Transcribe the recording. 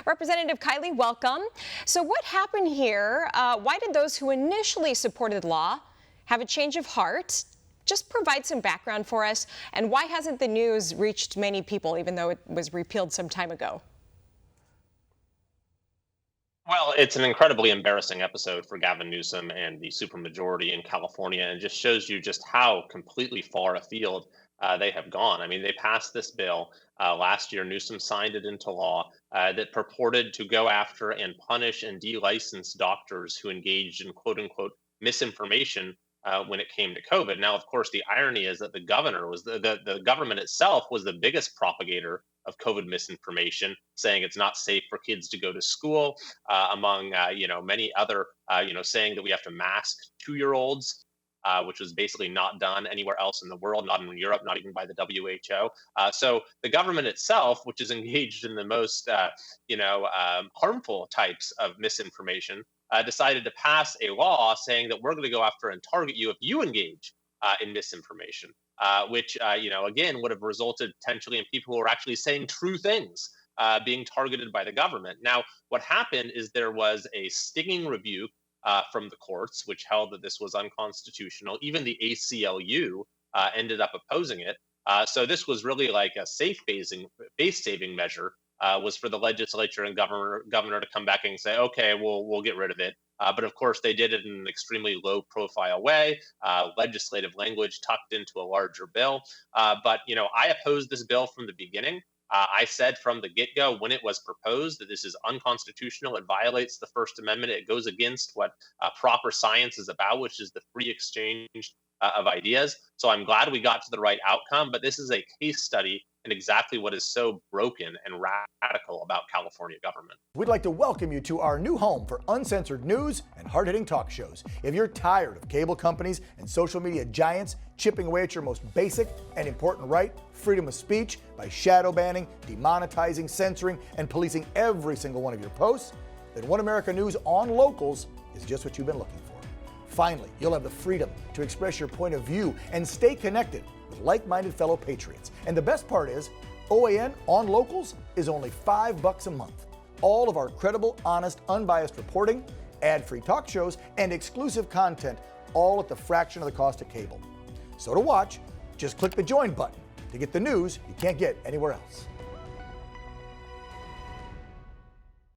Representative Kiley, welcome. So what happened here? Why did those who initially supported the law have a change of heart? Just provide some background for us. And why hasn't the news reached many people, even though it was repealed some time ago? Well, it's an incredibly embarrassing episode for Gavin Newsom and the supermajority in California, and just shows you just how completely far afield they have gone. I mean, they passed this bill last year. Newsom signed it into law that purported to go after and punish and de-license doctors who engaged in quote unquote misinformation when it came to COVID. Now, of course, the irony is that the governor was the government itself was the biggest propagator of COVID misinformation, saying it's not safe for kids to go to school, among many other saying that we have to mask 2-year-olds. Which was basically not done anywhere else in the world, not in Europe, not even by the WHO. So the government itself, which is engaged in the most, harmful types of misinformation, decided to pass a law saying that we're going to go after and target you if you engage in misinformation, which, again, would have resulted potentially in people who are actually saying true things being targeted by the government. Now, what happened is there was a stinging rebuke from the courts, which held that this was unconstitutional. Even the ACLU ended up opposing it. So this was really like a base-saving measure. Was for the legislature and governor to come back and say, okay, we'll get rid of it. But of course, they did it in an extremely low-profile way, legislative language tucked into a larger bill. But I opposed this bill from the beginning. I said from the get-go when it was proposed that this is unconstitutional. It violates the First Amendment. It goes against what proper science is about, which is the free exchange of ideas. So I'm glad we got to the right outcome. But this is a case study in exactly what is so broken and radical about California government. We'd like to welcome you to our new home for uncensored news and hard-hitting talk shows. If you're tired of cable companies and social media giants chipping away at your most basic and important right, freedom of speech, by shadow banning, demonetizing, censoring, and policing every single one of your posts, then One America News on Locals is just what you've been looking for. Finally, you'll have the freedom to express your point of view and stay connected with like-minded fellow patriots. And the best part is, OAN on Locals is only $5 a month. All of our credible, honest, unbiased reporting, ad-free talk shows, and exclusive content, all at the fraction of the cost of cable. So to watch, just click the join button to get the news you can't get anywhere else.